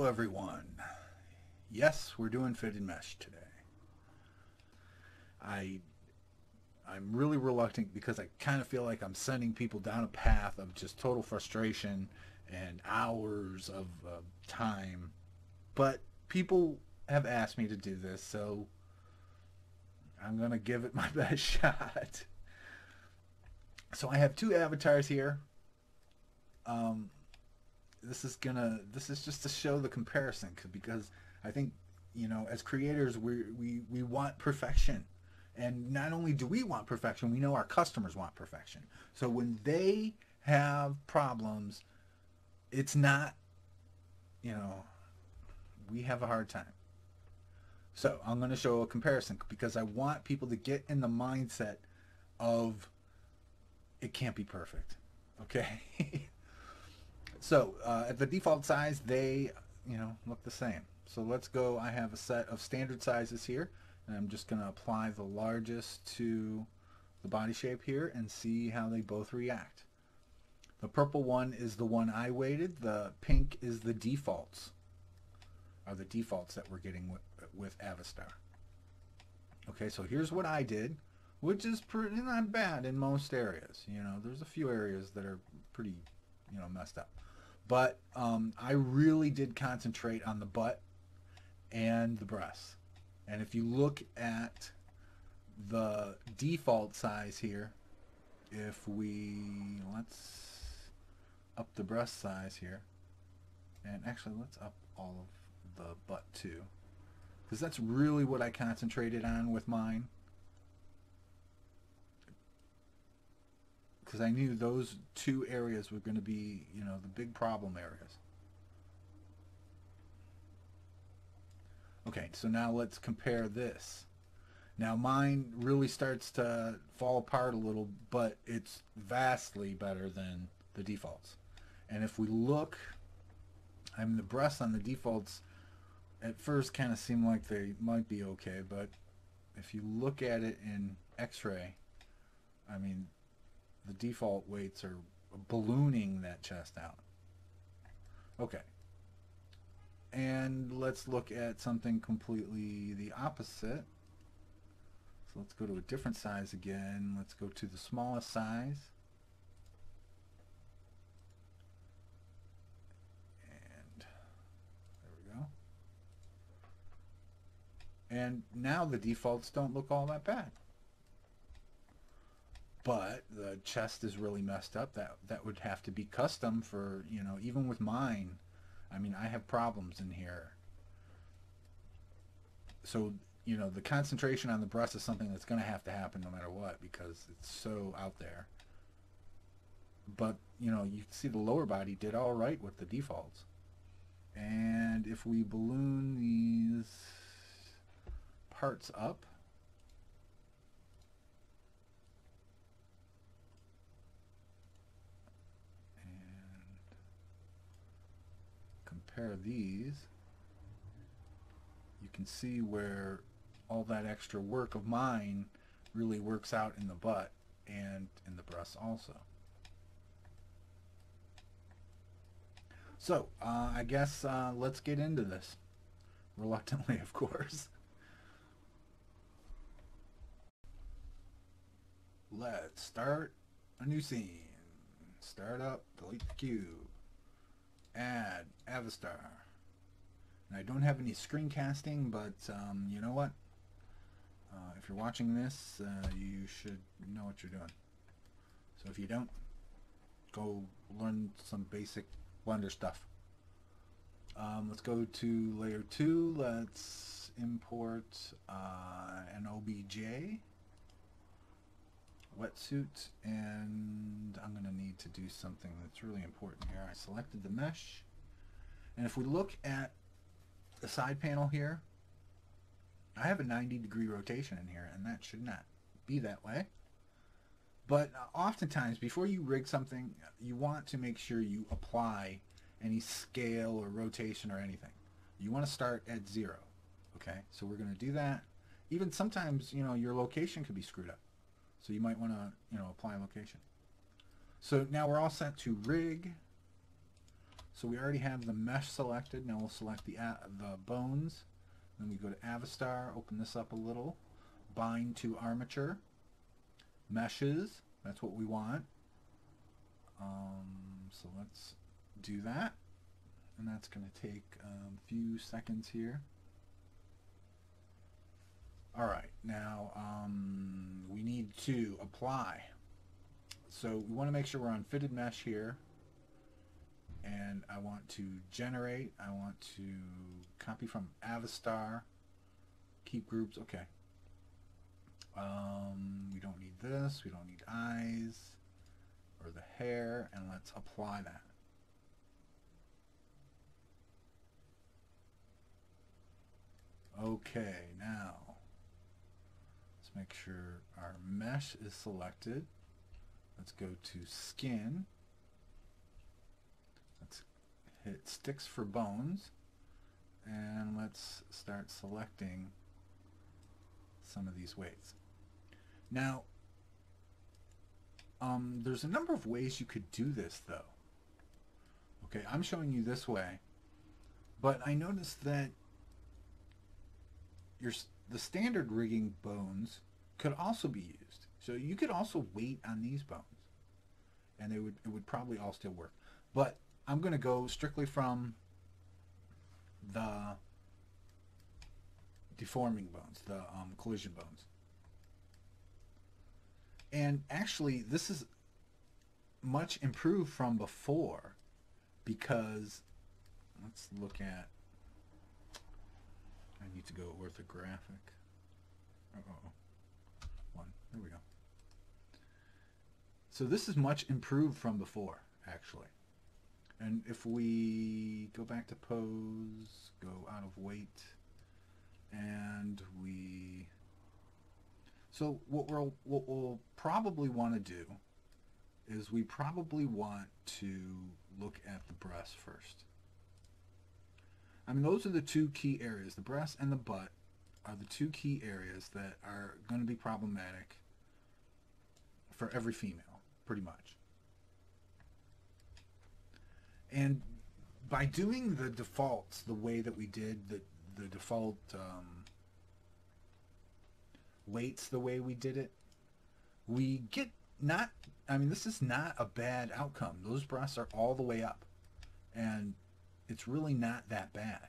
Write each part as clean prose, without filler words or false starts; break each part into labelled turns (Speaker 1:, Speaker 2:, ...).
Speaker 1: everyone. Yes, we're doing fitted mesh today. I'm really reluctant because I kind of feel like I'm sending people down a path of just total frustration and hours of time. But people have asked me to do this, so I'm going to give it my best shot. So I have two avatars here. This is just to show the comparison because I think, you know, as creators we want perfection. And not only do we want perfection, we know our customers want perfection. So when they have problems, it's not, you know, we have a hard time. So I'm going to show a comparison because I want people to get in the mindset of it can't be perfect. Okay? So at the default size, they, you know, look the same. So let's go. I have a set of standard sizes here. And I'm just going to apply the largest to the body shape here and see how they both react. The purple one is the one I weighted. The pink is the defaults, are the defaults that we're getting with Avastar. Okay, so here's what I did, which is pretty not bad in most areas. You know, there's a few areas that are pretty, you know, messed up. But I really did concentrate on the butt and the breasts. And if you look at the default size here, if let's up the breast size here, and actually let's up all of the butt too, because that's really what I concentrated on with mine, because I knew those two areas were going to be, you know, the big problem areas. Okay, so now let's compare this. Now mine really starts to fall apart a little, but it's vastly better than the defaults. And if we look, I mean, the breasts on the defaults at first kind of seem like they might be okay, but if you look at it in X-ray, I mean, the default weights are ballooning that chest out. Okay. And let's look at something completely the opposite. So let's go to a different size again. Let's go to the smallest size. And there we go. And now the defaults don't look all that bad. But the chest is really messed up. That would have to be custom for, you know, even with mine. I mean, I have problems in here. So, you know, the concentration on the breast is something that's going to happen no matter what because it's so out there. But, you know, you can see the lower body did all right with the defaults. And if we balloon these parts up, compare these, you can see where all that extra work of mine really works out in the butt and in the breasts also. So I guess let's get into this, reluctantly of course. Let's start a new scene. Start up, delete the cube. Add Avastar. And I don't have any screencasting, but you know what? If you're watching this, you should know what you're doing. So if you don't, go learn some basic Blender stuff. Let's go to layer 2. Let's import an OBJ wetsuit, and I'm going to need to do something that's really important here. I selected the mesh, and if we look at the side panel here, I have a 90-degree rotation in here, and that should not be that way. But oftentimes, before you rig something, you want to make sure you apply any scale or rotation or anything. You want to start at 0. Okay, so we're going to do that. Even sometimes, you know, your location could be screwed up. So you might want to, you know, apply location. So now we're all set to rig. So we already have the mesh selected. Now we'll select the bones. Then we go to Avastar, open this up a little, bind to armature, meshes, that's what we want. So let's do that. And that's going to take a few seconds here. Alright, now we need to apply. So we want to make sure we're on Fitted Mesh here. And I want to generate. I want to copy from Avastar. Keep groups. Okay. We don't need this. We don't need eyes or the hair. And let's apply that. Okay, now let's make sure our mesh is selected. Let's go to skin. Let's hit sticks for bones, and let's start selecting some of these weights. Now, there's a number of ways you could do this though. Okay, I'm showing you this way, but I noticed that the standard rigging bones could also be used. So you could also weight on these bones, and it would probably all still work. But I'm going to go strictly from the deforming bones, the collision bones. And actually, this is much improved from before, because let's look at, I need to go orthographic. There we go. So this is much improved from before, actually. And if we go back to pose, go out of weight, and so what we'll probably want to do is we probably want to look at the breast first. I mean, those are the two key areas. The breast and the butt are the two key areas that are going to be problematic for every female, pretty much. And by doing the defaults the way that we did, the default weights the way we did it, we get not, I mean, this is not a bad outcome. Those breasts are all the way up, and it's really not that bad.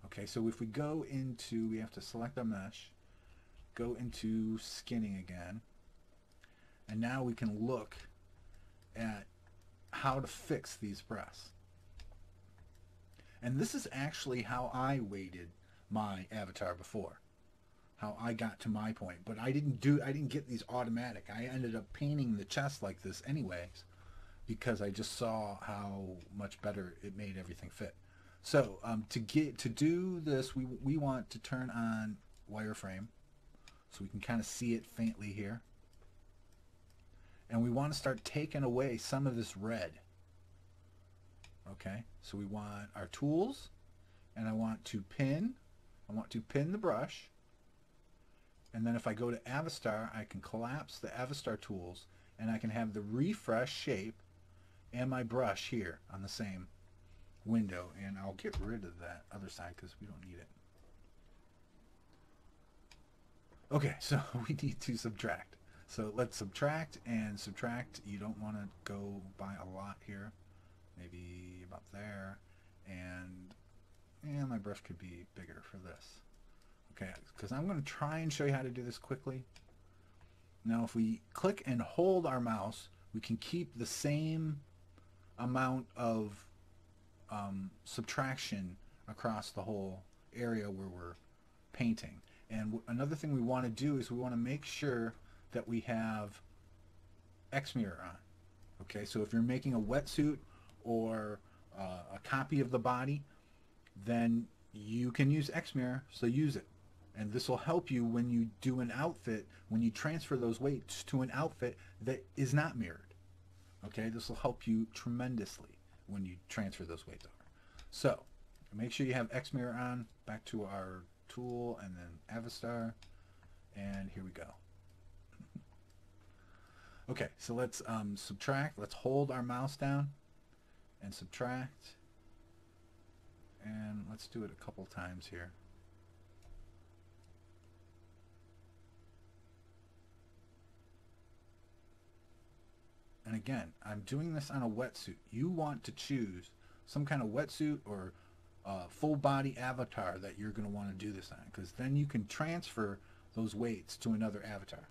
Speaker 1: Okay, so if we go into, we have to select our mesh, go into skinning again, and now we can look at how to fix these breasts. And this is actually how I weighted my avatar before, how I got to my point. But I didn't get these automatic. I ended up painting the chest like this anyways, because I just saw how much better it made everything fit. So to do this, we want to turn on wireframe, so we can kind of see it faintly here. And we want to start taking away some of this red. Okay, so we want our tools, and I want to pin the brush. And then if I go to Avastar, I can collapse the Avastar tools, and I can have the refresh shape and my brush here on the same window. And I'll get rid of that other side because we don't need it. Okay, so we need to subtract. So let's subtract, and subtract, you don't want to go by a lot here. Maybe about there. And my brush could be bigger for this. Okay, because I'm going to try and show you how to do this quickly. Now if we click and hold our mouse, we can keep the same amount of subtraction across the whole area where we're painting. And another thing we want to do is we want to make sure that we have X mirror on. Okay, so if you're making a wetsuit or a copy of the body, then you can use X mirror, so use it. And this will help you when you do an outfit, when you transfer those weights to an outfit that is not mirrored. Okay, this will help you tremendously when you transfer those weights over. So make sure you have X mirror on. Back to our tool and then Avastar, and here we go. Okay, so let's subtract. Let's hold our mouse down and subtract. And let's do it a couple times here. And again, I'm doing this on a wetsuit. You want to choose some kind of wetsuit or full body avatar that you're going to want to do this on, because then you can transfer those weights to another avatar.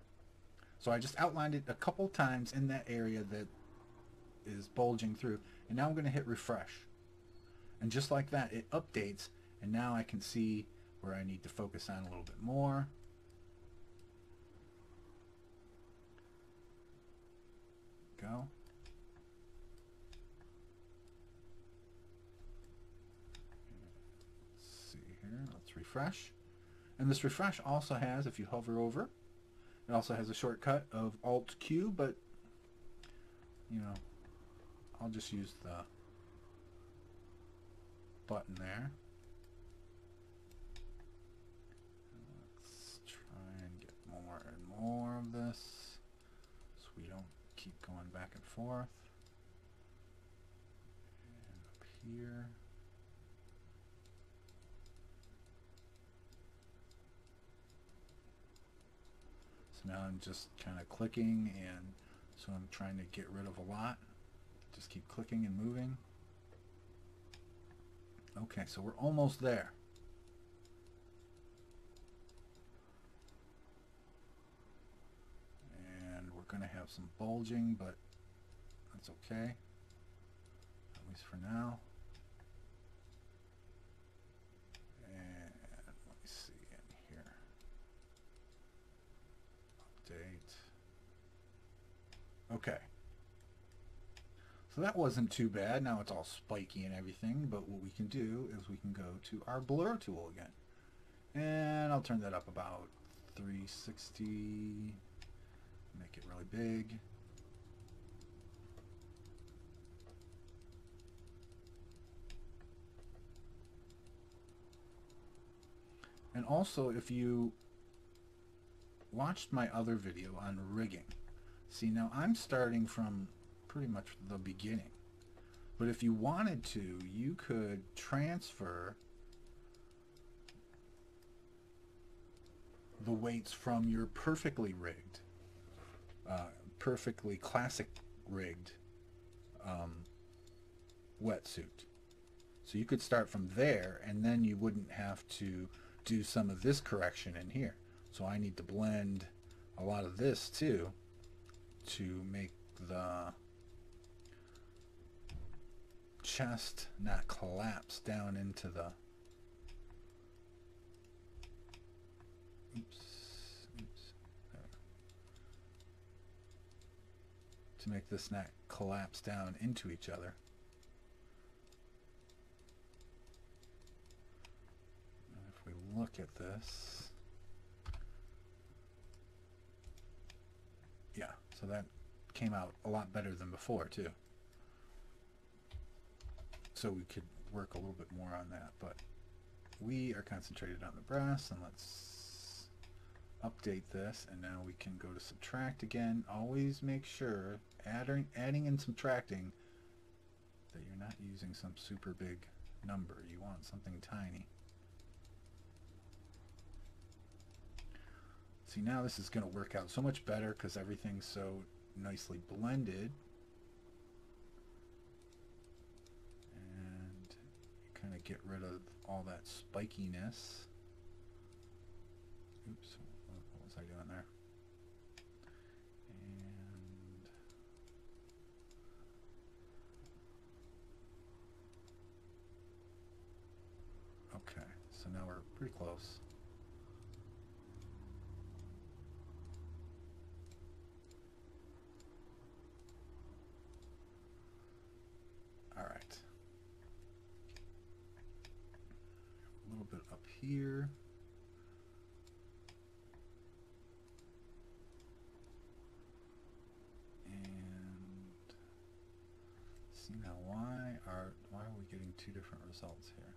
Speaker 1: So I just outlined it a couple times in that area that is bulging through, and now I'm going to hit refresh. And just like that, it updates, and now I can see where I need to focus on a little bit more. Go. Let's see here. Let's refresh. And this refresh also has, if you hover over, it also has a shortcut of Alt Q, but you know, I'll just use the button there. Let's try and get more and more of this so we don't keep going back and forth. And up here. So now I'm just kind of clicking, and so I'm trying to get rid of a lot. Just keep clicking and moving. Okay, so we're almost there. And we're going to have some bulging, but that's okay, at least for now. And let me see in here. Update. Okay. So that wasn't too bad. Now it's all spiky and everything, but what we can do is we can go to our blur tool again. And I'll turn that up about 360, make it really big. And also, if you watched my other video on rigging, see, now I'm starting from pretty much the beginning. But if you wanted to, you could transfer the weights from your perfectly rigged, perfectly classic rigged wetsuit. So you could start from there, and then you wouldn't have to do some of this correction in here. So I need to blend a lot of this too to make the chest not collapse down into the to make this not collapse down into each other. And if we look at this, yeah, so that came out a lot better than before too. So we could work a little bit more on that, but we are concentrated on the brass, and let's update this, and now we can go to subtract again. Always make sure adding and subtracting that you're not using some super big number. You want something tiny. See, now this is going to work out so much better because everything's so nicely blended. And you kind of get rid of all that spikiness. Oops, what was I doing there? And okay, so now we're pretty close. All right. A little bit up here. Now why are we getting two different results here?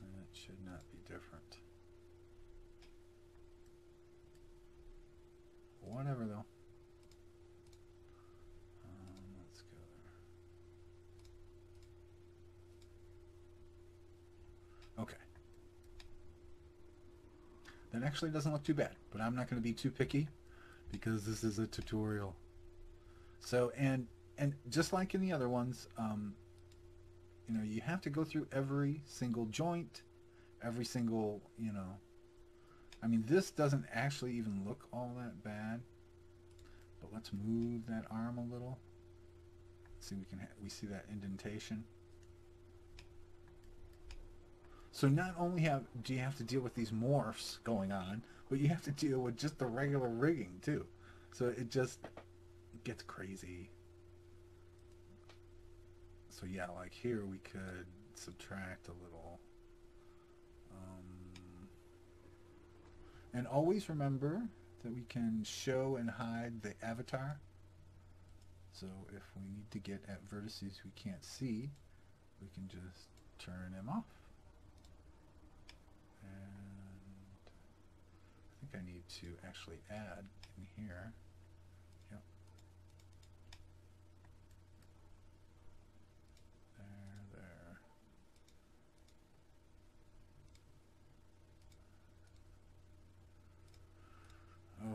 Speaker 1: It should not be different. Whatever though. Let's go there. Okay. That actually doesn't look too bad, but I'm not going to be too picky because this is a tutorial. So, and just like in the other ones, you know, you have to go through every single joint, every single, you know, I mean, this doesn't actually even look all that bad, but let's move that arm a little. See, we see that indentation. So not only do you have to deal with these morphs going on, but you have to deal with just the regular rigging too. So it just gets crazy. So yeah, like here we could subtract a little. And always remember that we can show and hide the avatar. So if we need to get at vertices we can't see, we can just turn them off. And I think I need to actually add in here. Yep. There.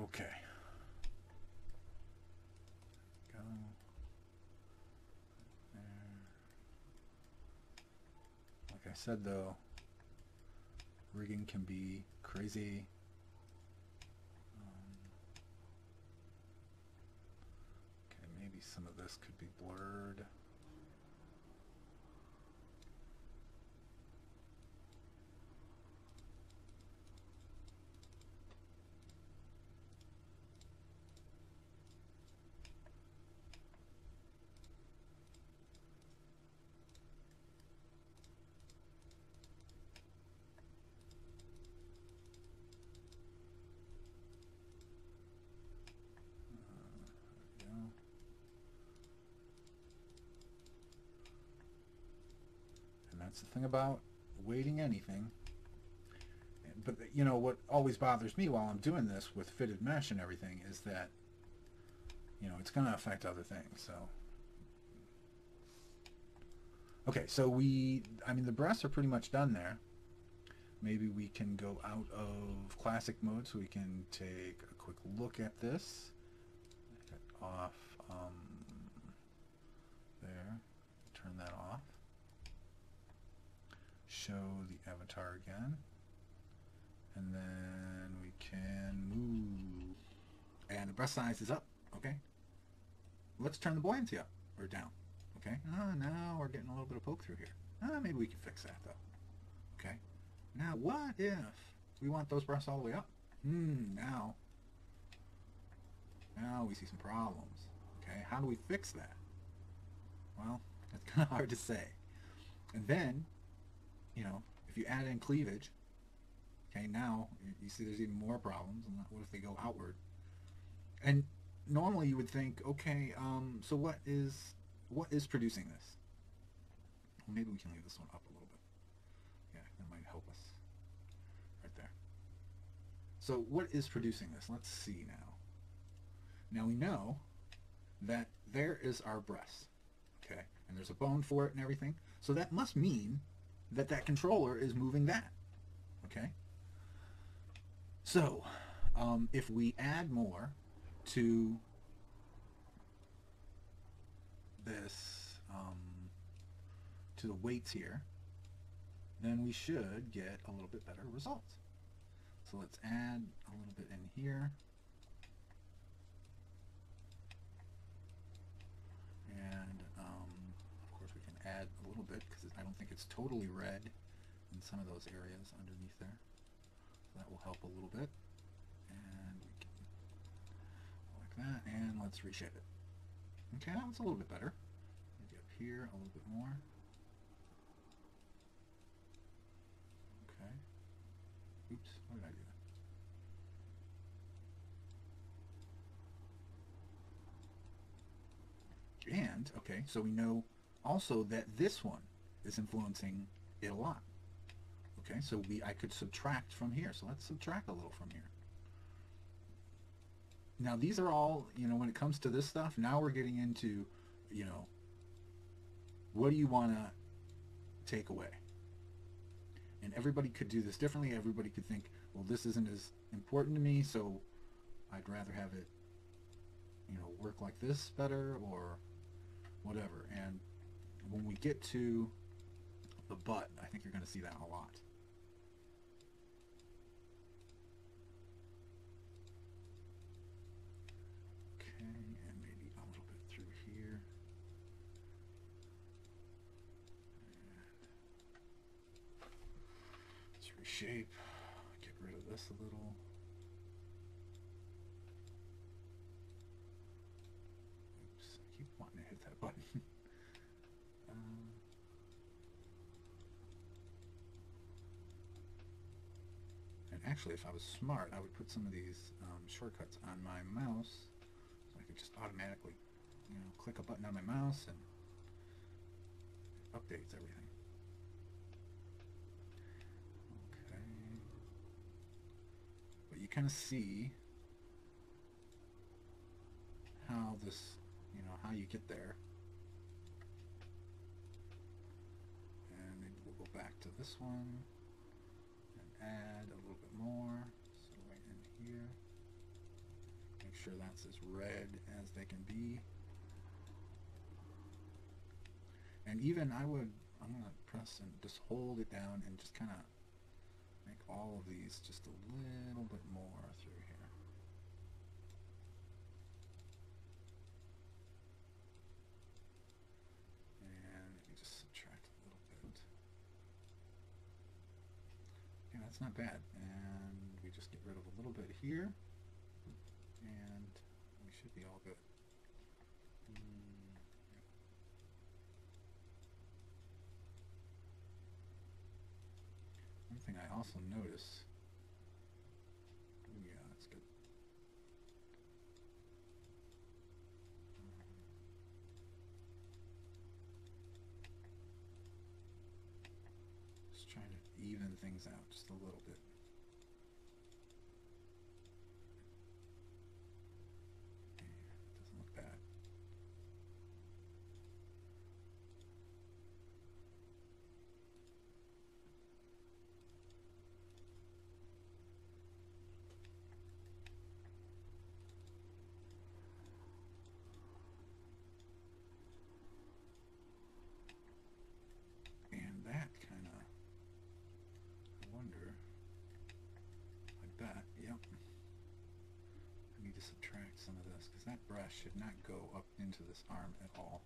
Speaker 1: Okay. Go. There. Like I said though, rigging can be crazy. Okay, maybe some of this could be blurred. That's the thing about weighting anything. But you know what always bothers me while I'm doing this with fitted mesh and everything is that, you know, it's going to affect other things. So okay, so I mean the breasts are pretty much done there. Maybe we can go out of classic mode so we can take a quick look at this. Off there, turn that off. Show the avatar again, and then we can move, and the breast size is up. Okay, let's turn the buoyancy up or down. Okay, now we're getting a little bit of poke through here. Maybe we can fix that though. Okay, now what if we want those breasts all the way up? Now we see some problems. Okay, how do we fix that? Well, that's kind of hard to say. And then, you know, if you add in cleavage, okay, now you see there's even more problems. And what if they go outward? And normally you would think, okay, so what is producing this? Well, maybe we can leave this one up a little bit. Yeah, that might help us right there. So what is producing this? Let's see now. Now we know that there is our breast, okay, and there's a bone for it and everything. So that must mean that that controller is moving that, okay? So if we add more to this, to the weights here, then we should get a little bit better results. So let's add a little bit in here. And of course we can add a little bit because I don't think it's totally red in some of those areas underneath there. So that will help a little bit. And we can like that, and let's reshape it. Okay, that was a little bit better. Maybe up here a little bit more. Okay. Oops, what did I do? And, okay, so we know also that this one is influencing it a lot. Okay, so I could subtract from here. So let's subtract a little from here. Now these are all, you know, when it comes to this stuff, now we're getting into, you know, what do you want to take away? And everybody could do this differently. Everybody could think, well, this isn't as important to me, so I'd rather have it, work like this better or whatever. And when we get to the butt, I think you're going to see that a lot. Okay, and maybe a little bit through here. Let's reshape, get rid of this a little. Oops, I keep wanting to hit that button. And actually, if I was smart, I would put some of these shortcuts on my mouse, so I could just automatically, click a button on my mouse and it updates everything. Okay. But you kind of see how this, how you get there. And maybe we'll go back to this one. Add a little bit more, so right in here, make sure that's as red as they can be. And even I'm going to press and just hold it down and just kind of make all of these just a little bit more through here. And maybe just subtract a little bit. That's not bad, and we just get rid of a little bit here, and we should be all good. One thing I also notice, yeah, that's good. Just trying to even things out just a little bit. Yeah, it doesn't look bad. And that kind of, I wonder, like that, yep. I need to subtract some of this, because that brush should not go up into this arm at all.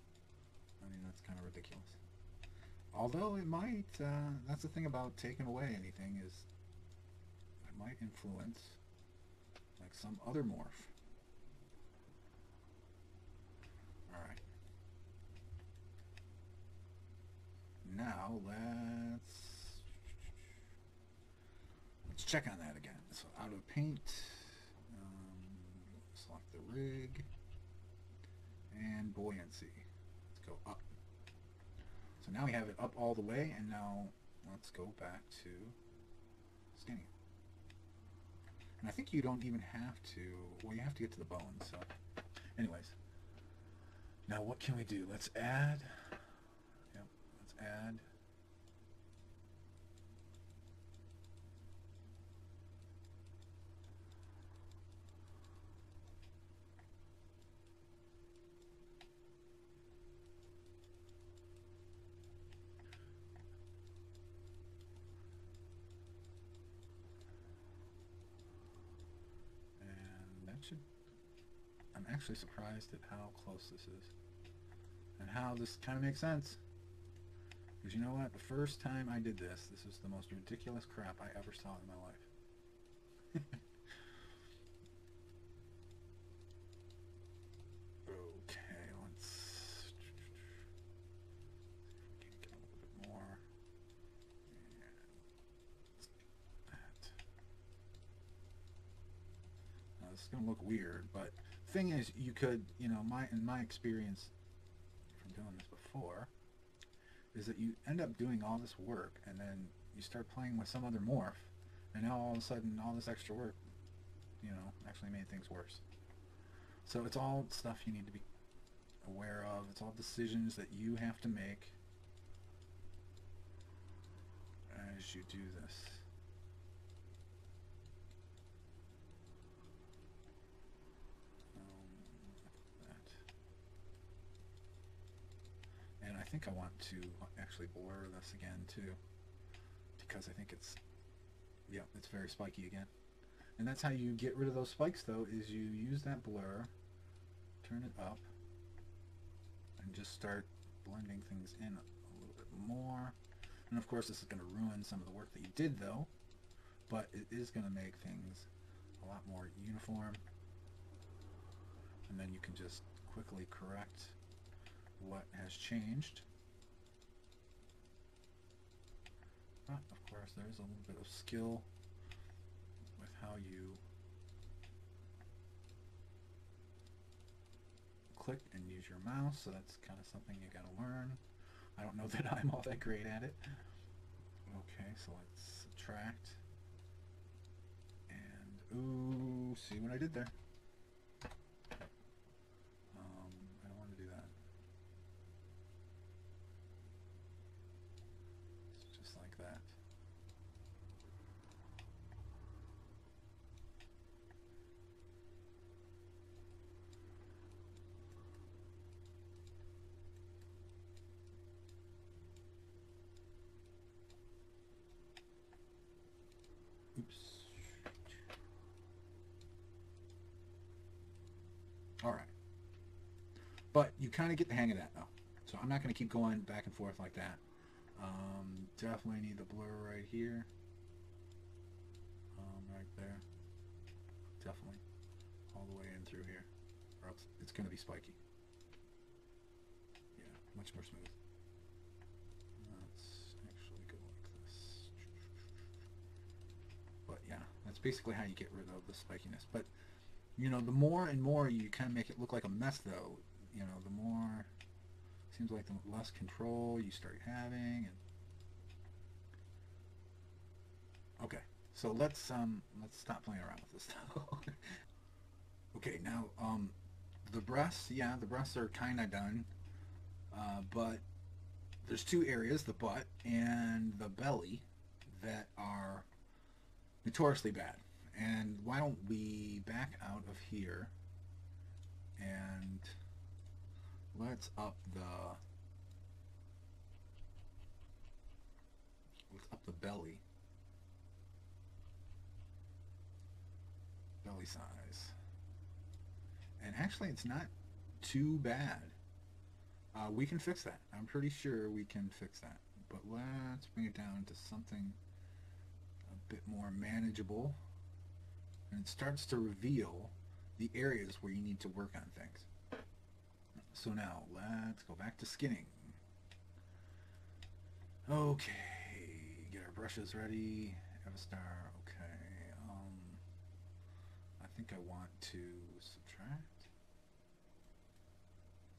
Speaker 1: I mean, that's kind of ridiculous. Although it might, that's the thing about taking away anything, is it might influence, like, some other morph. Alright. Now let's check on that again. So out of paint, select the rig, and buoyancy. Let's go up. So now we have it up all the way, and now let's go back to skinny. And I think you don't even have to, well, you have to get to the bone. So anyways, now what can we do? Let's add, yep, let's add I'm actually surprised at how close this is and how this kind of makes sense, because you know what, the first time I did this was the most ridiculous crap I ever saw in my life. Okay, let's see if we can get a little bit more. Now this is going to look weird, but thing is, you could, in my experience from doing this before, is that you end up doing all this work and then you start playing with some other morph, and now all of a sudden all this extra work, actually made things worse. So it's all stuff you need to be aware of. It's all decisions that you have to make. as you do this. And I think I want to actually blur this again too, because I think it's, yeah, it's very spiky again. And that's how you get rid of those spikes though, is you use that blur, turn it up, and just start blending things in a little bit more. And of course this is going to ruin some of the work that you did though, but it is going to make things a lot more uniform. And then you can just quickly correct what has changed. But of course there's a little bit of skill with how you click and use your mouse, so that's kind of something you got to learn. I don't know that I'm all that great at it. Okay, so let's subtract. And, ooh, see what I did there? I don't want to do that. It's just like that. Oops. All right. But you kind of get the hang of that now. So I'm not going to keep going back and forth like that. Definitely need the blur right here. Right there. Definitely. All the way in through here. Or else it's going to be spiky. Yeah, much more smooth. Let's actually go like this. But yeah, that's basically how you get rid of the spikiness. But, you know, the more and more you kind of make it look like a mess, though, you know, the more, seems like the less control you start having. And okay, so let's stop playing around with this stuff. Okay, now the breasts, yeah, the breasts are kind of done, but there's two areas, the butt and the belly, that are notoriously bad. And why don't we back out of here and let's up the belly size. And actually it's not too bad. We can fix that. I'm pretty sure we can fix that. But let's bring it down to something a bit more manageable. And it starts to reveal the areas where you need to work on things. So now let's go back to skinning. Okay, get our brushes ready. Avastar, okay. I think I want to subtract.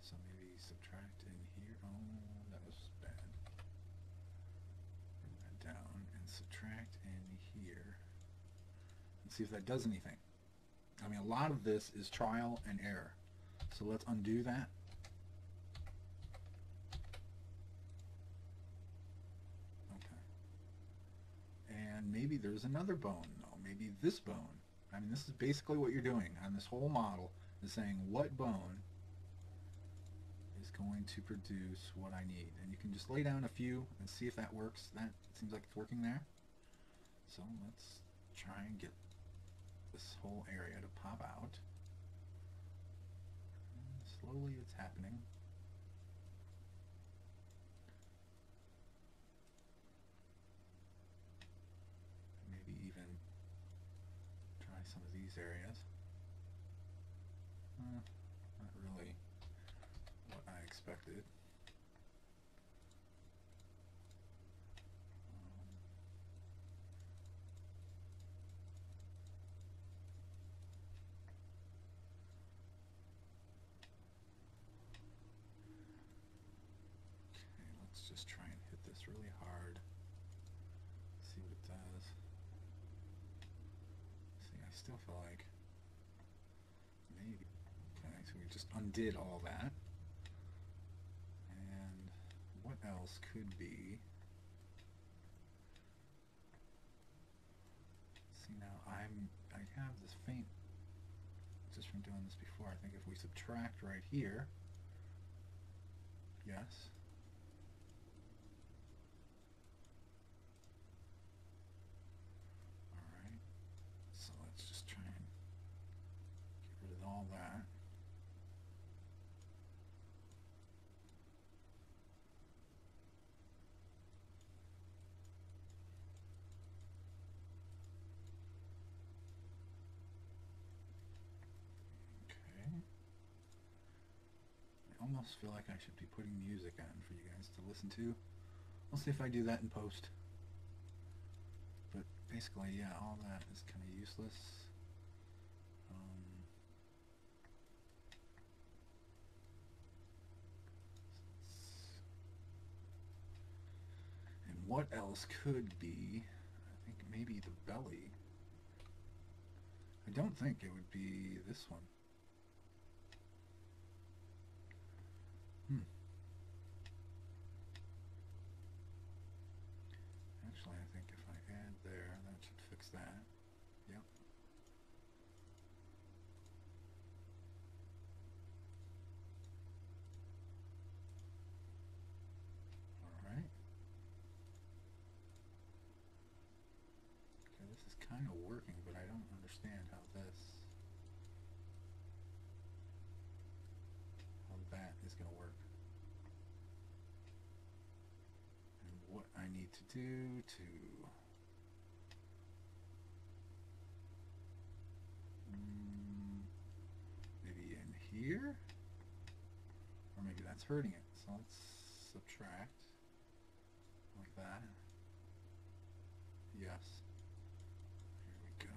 Speaker 1: So maybe subtract in here. Oh, that was bad. Bring that down and subtract in here. And see if that does anything. I mean, a lot of this is trial and error. So let's undo that. Okay. And maybe there's another bone, though. Maybe this bone. I mean, this is basically what you're doing on this whole model, is saying what bone is going to produce what I need. And you can just lay down a few and see if that works. That seems like it's working there. So let's try and get this whole area to pop out. And slowly it's happening. Maybe even try some of these areas. Not really what I expected. Let's just try and hit this really hard. See what it does. See, I still feel like maybe. Okay, so we just undid all that. And what else could be I have this faint, just from doing this before, I think if we subtract right here, yes. Alright, so let's just try and get rid of all that. Almost feel like I should be putting music on for you guys to listen to. We'll see if I do that in post. But basically, yeah, all that is kind of useless. And what else could be? I think maybe the belly. I don't think it would be this one. Actually, I think if I add there, that should fix that. Yep. Alright. Okay, this is kind of working, but I don't understand how that is going to work. And what I need to do to maybe in here, or maybe that's hurting it. So let's subtract like that. Yes. Here we go.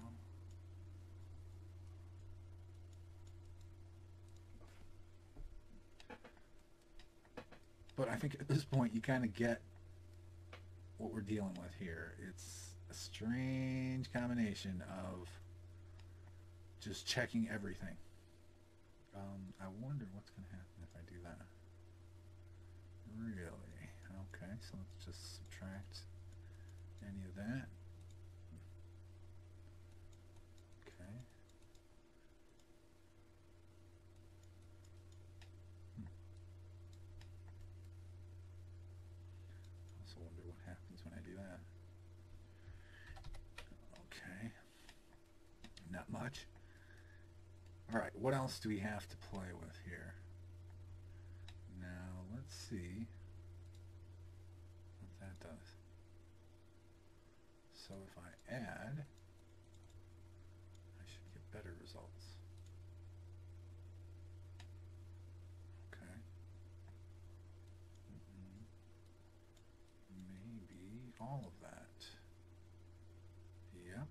Speaker 1: But I think at this point you kind of get what we're dealing with here. It's a strange combination of just checking everything. I wonder what's going to happen if I do that. Really? Okay, so let's just subtract any of that. Okay. Also wonder what happens when I do that. Okay. Not much. Alright, what else do we have to play with here? Now, let's see what that does. So if I add, I should get better results. Okay. Maybe all of that. Yep.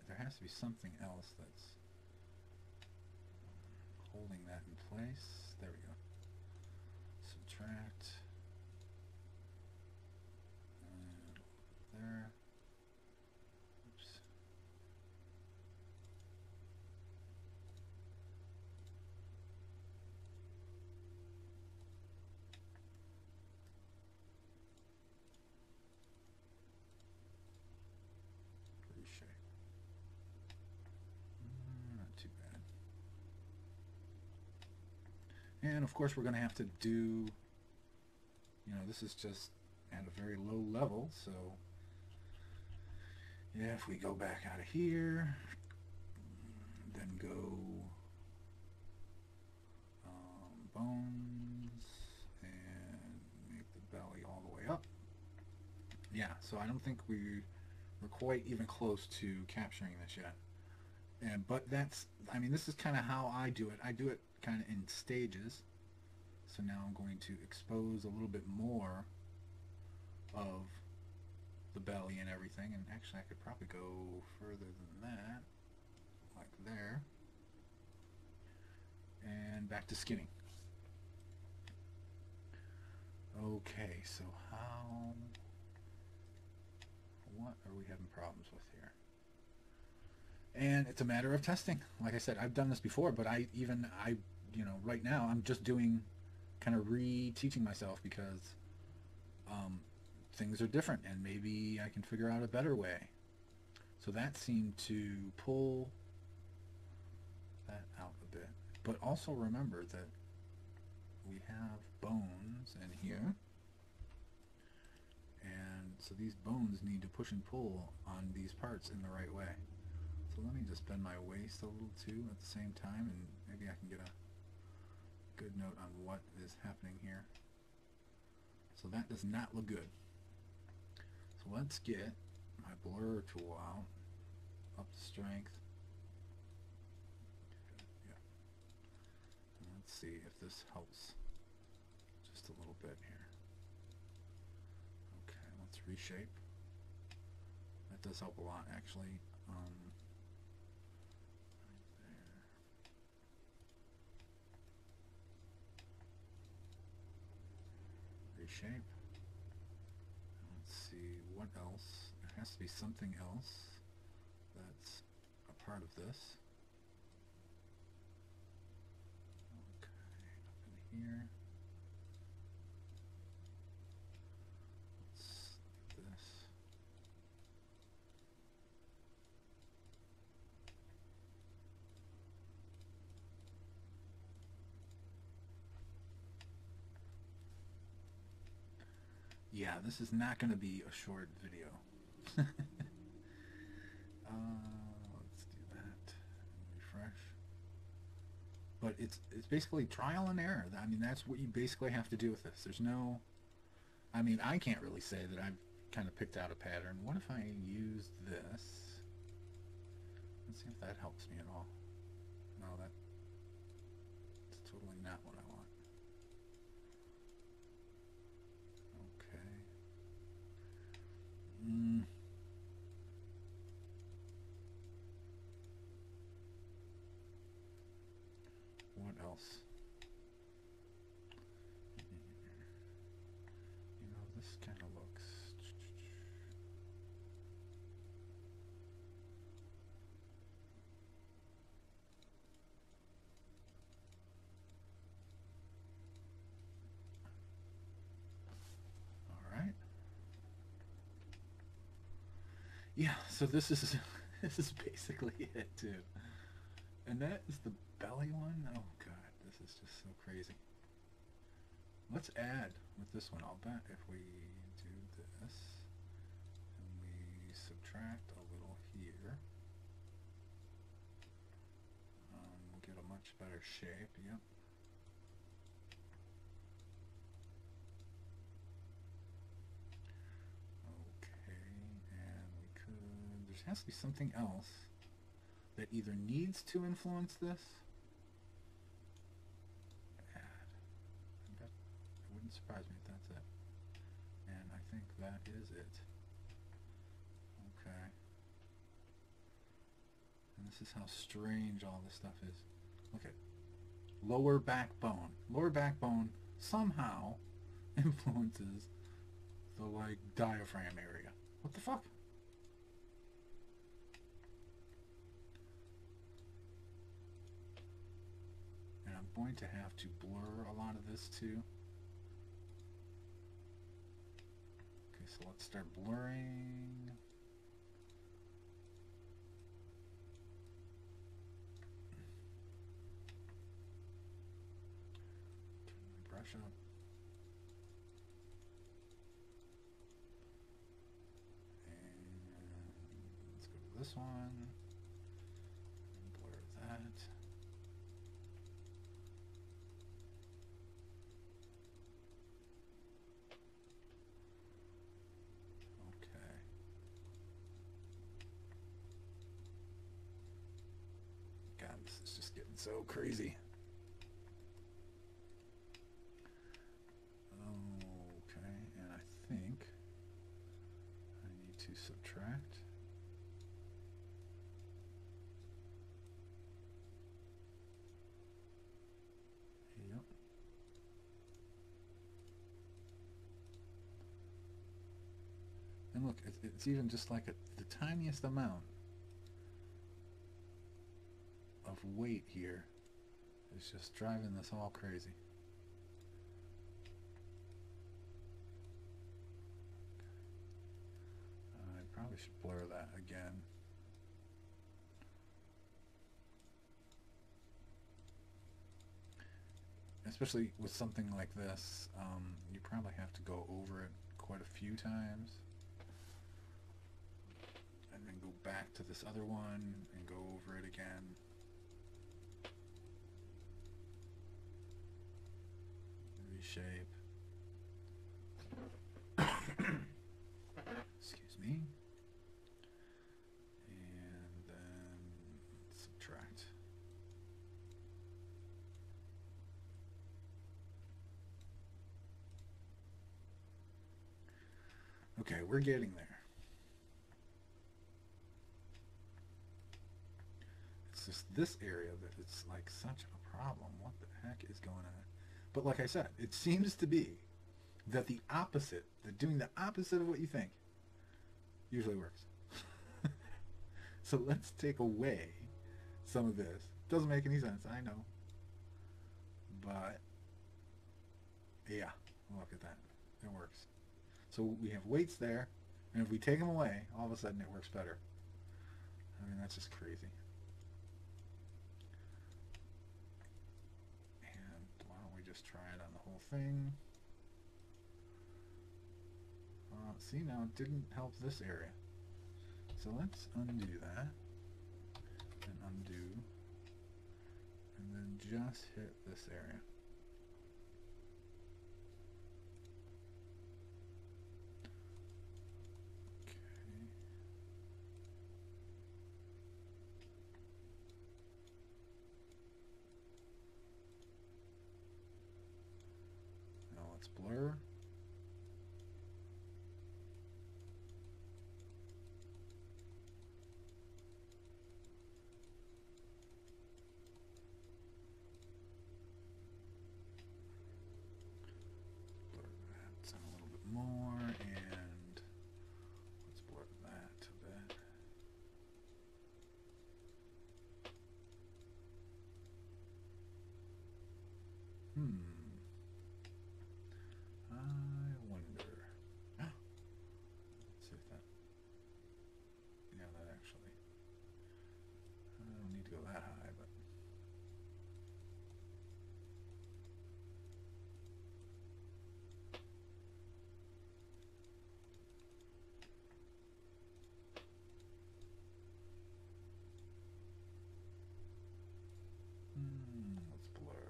Speaker 1: There has to be something else that's holding that in place. There we go. Subtract. And there. Oops. Reshape. Not too bad. And of course we're going to have to do, this is just at a very low level, so yeah, if we go back out of here, then go bones and make the belly all the way up. Yeah, so I don't think we're quite even close to capturing this yet. But that's, this is kind of how I do it. I do it kind of in stages. So now I'm going to expose a little bit more of the belly and everything. And actually I could probably go further than that, like there. And back to skinning. Okay, so what are we having problems with here? And it's a matter of testing. Like I said, I've done this before, but right now I'm just doing, kind of re-teaching myself because things are different, and maybe I can figure out a better way. So that seemed to pull that out a bit. But also remember that we have bones in here, and so these bones need to push and pull on these parts in the right way. So let me just bend my waist a little too at the same time, and maybe I can get a good note on what is happening here. So that does not look good. So let's get my blur tool out, up the strength. Yeah. And let's see if this helps just a little bit here. Okay, let's reshape. That does help a lot, actually. Right there. Reshape. Let's see what else. There has to be something else that's a part of this. Okay, up in here. Let's look at this. Yeah, this is not going to be a short video. Let's do that. Refresh. But it's basically trial and error. I mean, that's what you basically have to do with this. There's no... I mean, I can't really say that I've kind of picked out a pattern. What if I use this? Let's see if that helps me at all. No, that's totally not what I want. Okay. What else? You know, this kind of looks... Alright. Yeah, so this is this is basically it too. And that is the belly one. Oh god, this is just so crazy. Let's add with this one. I'll bet if we do this and we subtract a little here, we'll get a much better shape. Yep. There has to be something else that either needs to influence this. It wouldn't surprise me if that's it. And I think that is it. Okay. And this is how strange all this stuff is. Look at lower backbone. Lower backbone somehow influences the diaphragm area. What the fuck? Going to have to blur a lot of this too. Okay, so let's start blurring. Turn my brush up. And let's go to this one. Blur that. It's just getting so crazy. Okay, and I think I need to subtract. Yep. And look, it's even just like the tiniest amount of weight here is just driving this all crazy. I probably should blur that again. Especially with something like this, you probably have to go over it quite a few times. And then go back to this other one and go over it again. Reshape. Excuse me. And then subtract. Okay, we're getting there. It's just this area that it's like such a problem. What the heck is going on? But like I said, it seems to be that the opposite, that doing the opposite of what you think, usually works. So let's take away some of this. Doesn't make any sense, I know. But, yeah, look at that. It works. So we have weights there, and if we take them away, all of a sudden it works better. I mean, that's just crazy. And why don't we just try it on the whole thing? See, now it didn't help this area. So let's undo that, and undo, and then just hit this area. Blur. Blur that a little bit more, and let's blur that a bit. I wonder. Let's see if that. Yeah, that actually. I don't need to go that high, but. Let's blur.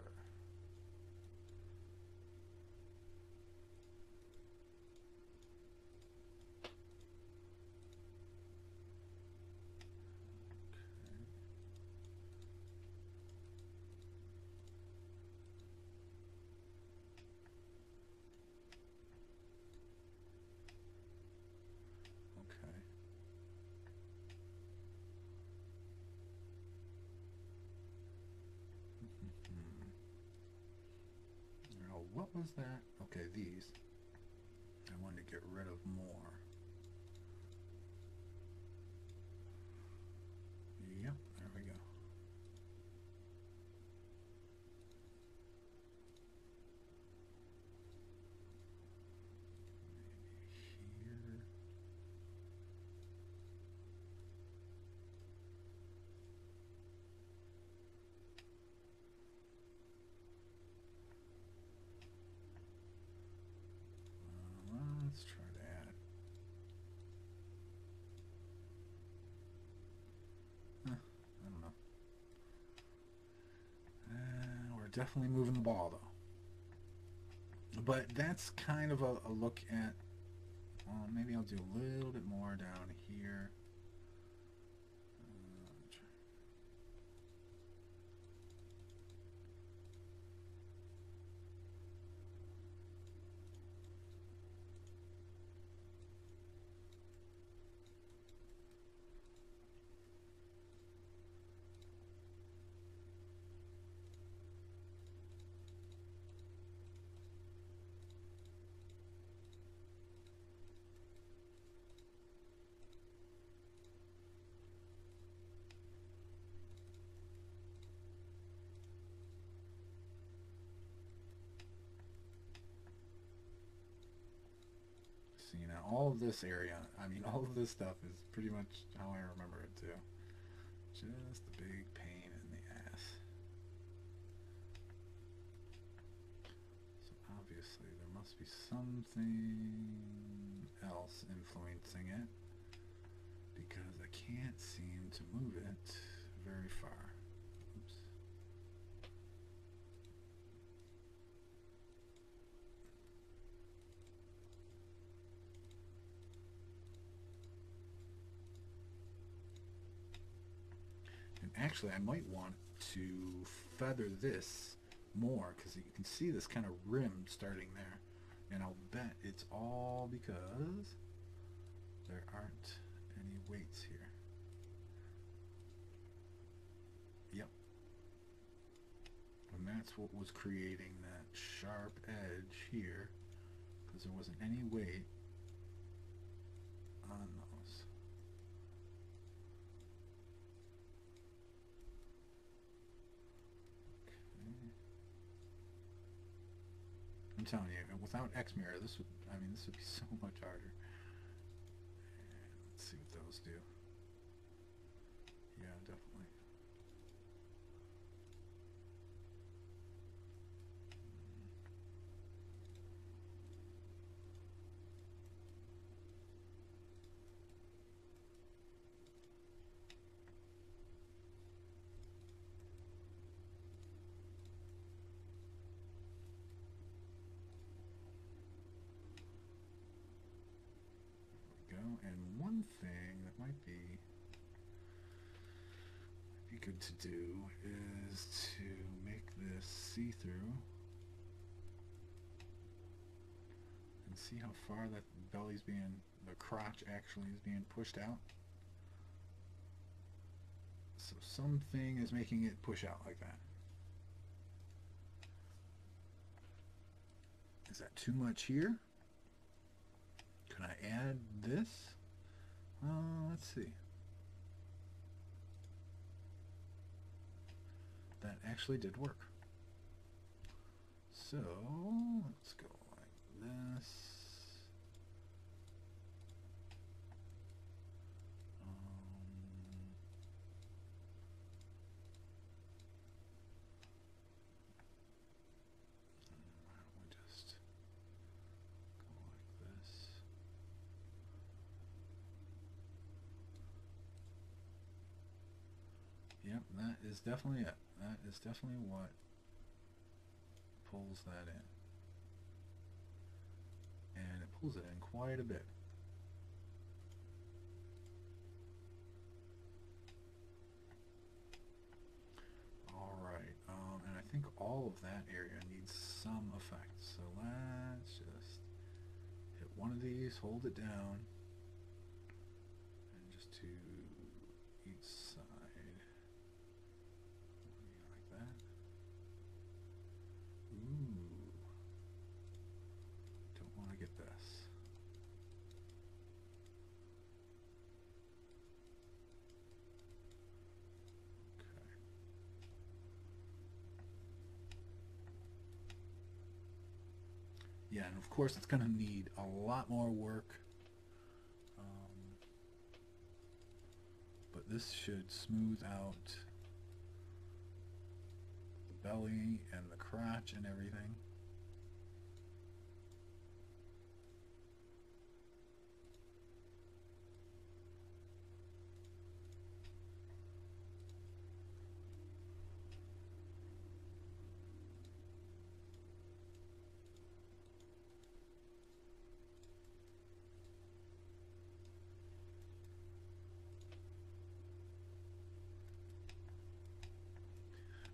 Speaker 1: What was that? Okay, these. I wanted to get rid of more. Yep, there we go. Here. Let's try to add. I don't know. We're definitely moving the ball, though. But that's kind of a look at. Maybe I'll do a little bit more down here. all of this area, I mean, all of this stuff is pretty much how I remember it too. Just a big pain in the ass. So obviously there must be something else influencing it, because I can't seem to move it very far. Oops. And actually I might want to feather this more, because you can see this kind of rim starting there, and I'll bet it's all because there aren't any weights here. Yep. And that's what was creating that sharp edge here, because there wasn't any weight on those. Okay. I'm telling you, without X mirror, this would, I mean, this would be so much harder. And let's see what those do. Yeah, definitely. And one thing that might be good to do is to make this see-through and see how far that belly's being, the crotch actually is being pushed out. So something is making it push out like that. Is that too much here? Can I add this? Let's see. That actually did work. So let's go like this. Why don't we just go like this? Yep, that is definitely it. That is definitely what pulls that in. And it pulls it in quite a bit. Alright, and I think all of that area needs some effect. So let's just hit one of these, hold it down, and just to each side. Like that. Ooh. Don't want to get this. Okay. Yeah, and of course it's going to need a lot more work. But this should smooth out the belly and the crotch and everything.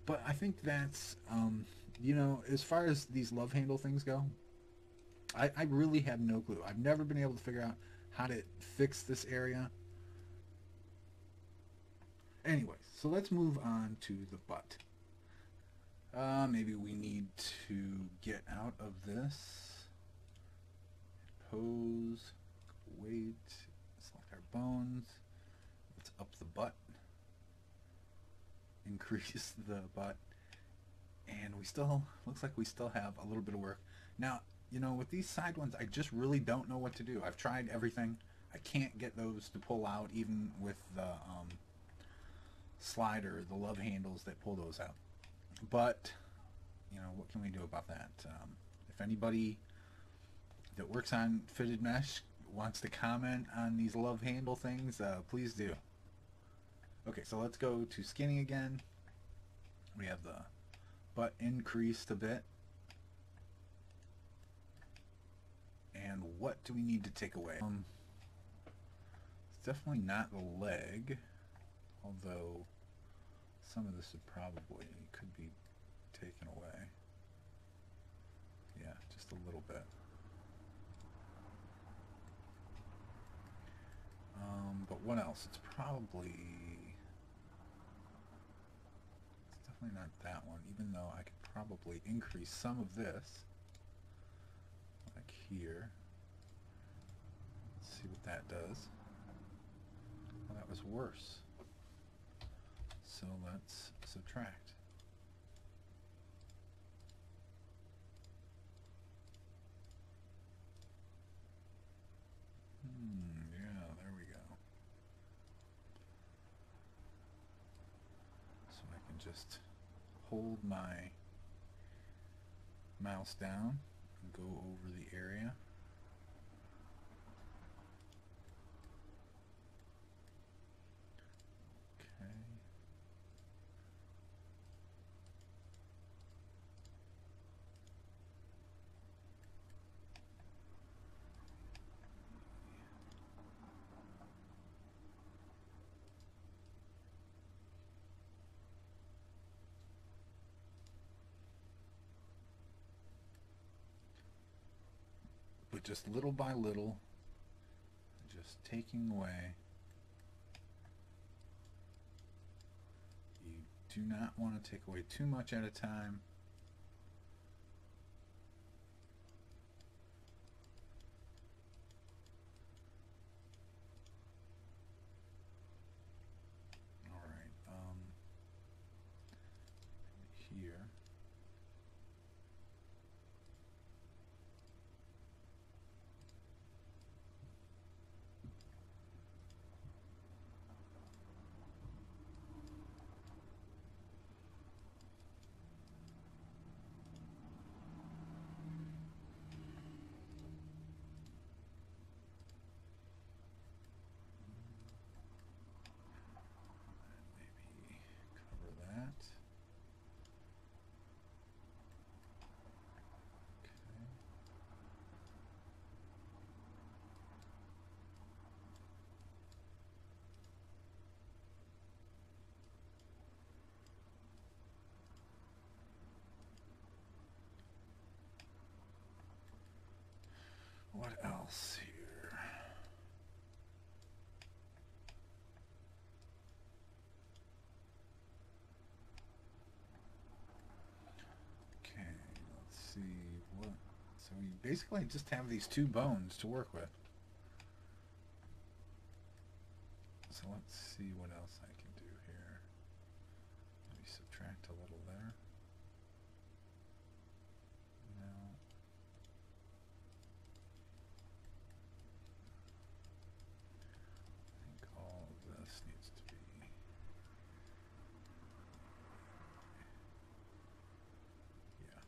Speaker 1: But I think that's, you know, as far as these love handle things go, I really have no clue. I've never been able to figure out how to fix this area. Anyway, so let's move on to the butt. Maybe we need to get out of this. Pose, weight, select our bones. Let's up the butt. Increase the butt, and we still, looks like we still have a little bit of work. Now you know, with these side ones, I just really don't know what to do. I've tried everything. I can't get those to pull out, even with the slider, the love handles that pull those out. But, you know, what can we do about that? If anybody that works on fitted mesh wants to comment on these love handle things, please do. Okay, so let's go to skinning again. We have the butt increased a bit. And what do we need to take away? It's definitely not the leg, although some of this would probably could be taken away. Yeah, just a little bit. But what else? It's definitely not that one, even though I could probably increase some of this, like here. Let's see what that does. Well, that was worse. So let's subtract. Yeah, there we go. So I can just hold my mouse down and go over the area. Okay. But just little by little, just taking away. You do not want to take away too much at a time. All right, here. Maybe cover that. Okay. What else here? Okay, let's see what. So we basically just have these two bones to work with. So let's see what else I can do here. Maybe subtract a little there. No. I think all of this needs to be. Yeah.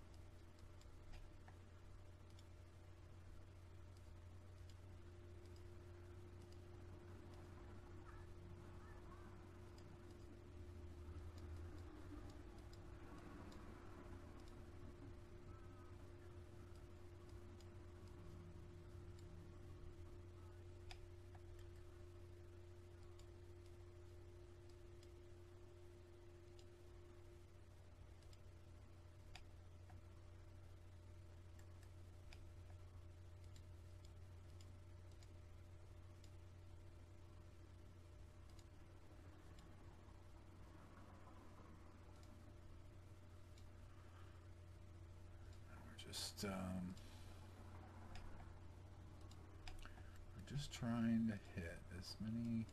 Speaker 1: We're just trying to hit as many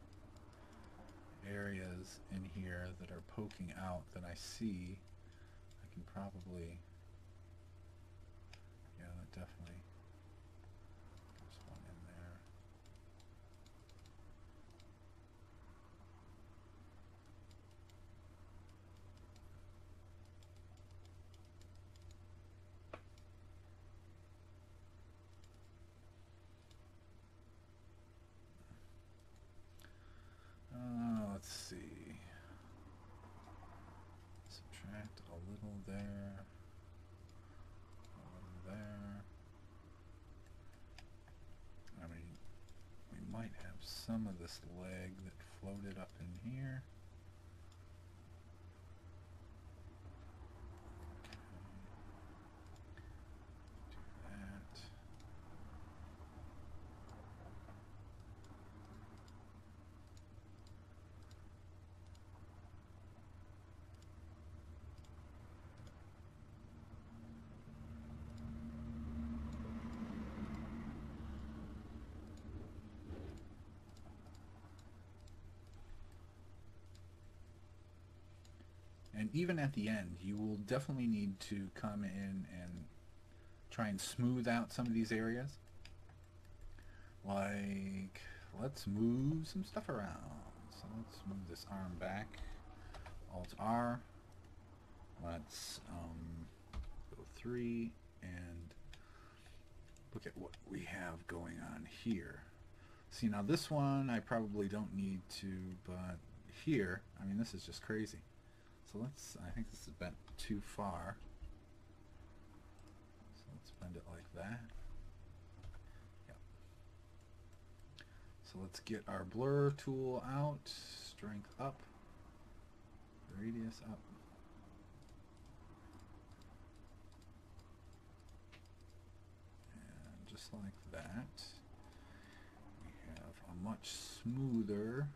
Speaker 1: areas in here that are poking out that I see. I can probably, yeah, that definitely. There's one in there. Let's see. Subtract a little there, a little there. I mean, we might have some of this leg that floated up in here. And even at the end, you will definitely need to come in and try and smooth out some of these areas. Like, let's move some stuff around. So let's move this arm back. Alt-R. Let's go 3 and look at what we have going on here. See, now this one I probably don't need to, but here, I mean, this is just crazy. So let's, I think this is bent too far. So let's bend it like that. Yep. So let's get our blur tool out, strength up, radius up. And just like that, we have a much smoother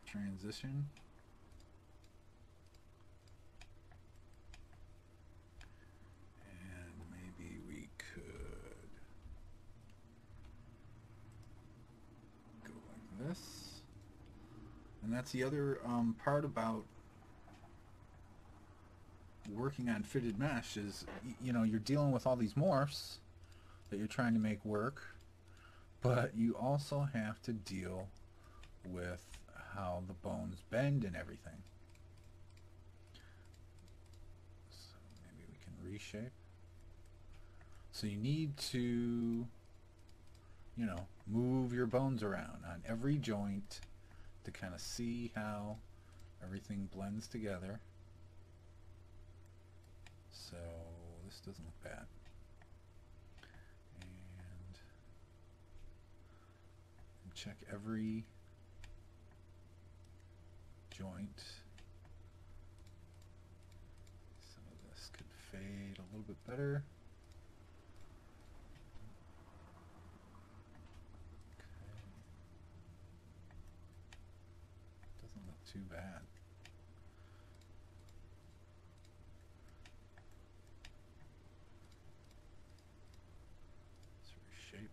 Speaker 1: transition. This, and that's the other part about working on fitted mesh is, you know, you're dealing with all these morphs that you're trying to make work, but you also have to deal with how the bones bend and everything. So maybe we can reshape. So you need to, you know, move your bones around on every joint to kind of see how everything blends together. So this doesn't look bad. And check every joint. Some of this could fade a little bit better. Too bad. Let's reshape.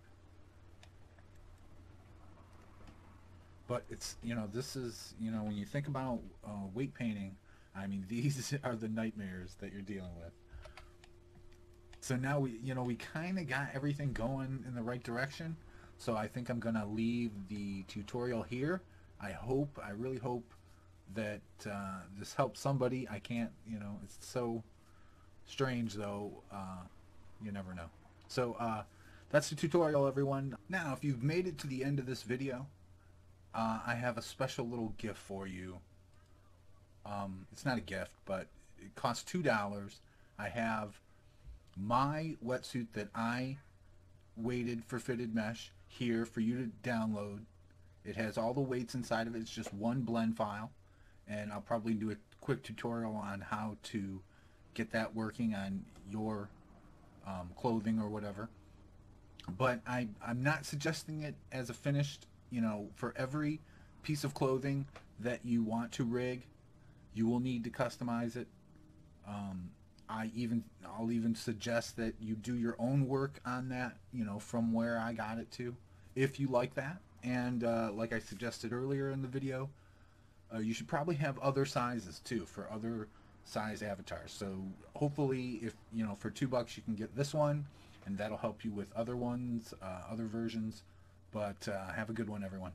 Speaker 1: But it's, you know, this is, you know, when you think about weight painting, I mean, these are the nightmares that you're dealing with. So now we, you know, we kind of got everything going in the right direction. So I think I'm going to leave the tutorial here. I hope, I really hope that this helps somebody. I can't, you know, it's so strange though, you never know. So that's the tutorial, everyone. Now if you've made it to the end of this video, I have a special little gift for you. It's not a gift, but it costs $2. I have my wetsuit that I weighted for fitted mesh here for you to download. It has all the weights inside of it. It's just one blend file. And I'll probably do a quick tutorial on how to get that working on your clothing or whatever. But I'm not suggesting it as a finished, you know, for every piece of clothing that you want to rig, you will need to customize it. I'll even suggest that you do your own work on that, you know, from where I got it to, if you like that. And like I suggested earlier in the video, you should probably have other sizes too for other size avatars. So hopefully, if you know, for $2 you can get this one, and that'll help you with other ones, other versions. But have a good one, everyone.